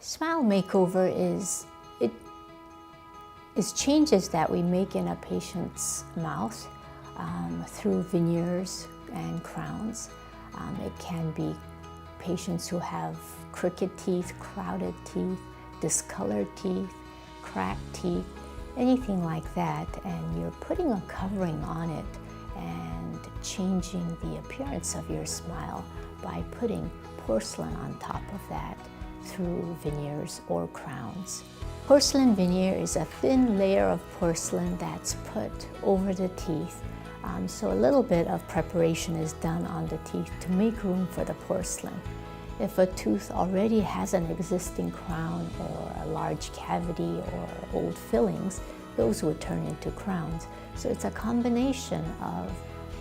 Smile makeover is changes that we make in a patient's mouth through veneers and crowns. It can be patients who have crooked teeth, crowded teeth, discolored teeth, cracked teeth, anything like that, and you're putting a covering on it and changing the appearance of your smile by putting porcelain on top of that through veneers or crowns. Porcelain veneer is a thin layer of porcelain that's put over the teeth. So a little bit of preparation is done on the teeth to make room for the porcelain. If a tooth already has an existing crown or a large cavity or old fillings, those would turn into crowns. So it's a combination of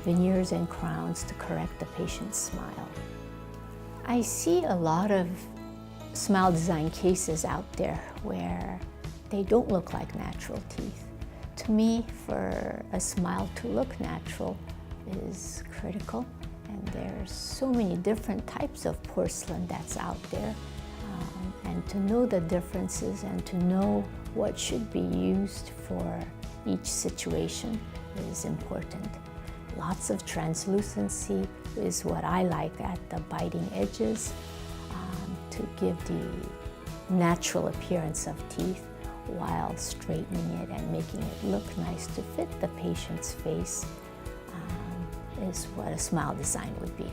veneers and crowns to correct the patient's smile. I see a lot of smile design cases out there where they don't look like natural teeth. To me, for a smile to look natural is critical, and there's so many different types of porcelain that's out there, and to know the differences and to know what should be used for each situation is important. Lots of translucency is what I like at the biting edges to give the natural appearance of teeth while straightening it and making it look nice to fit the patient's face is what a smile design would be.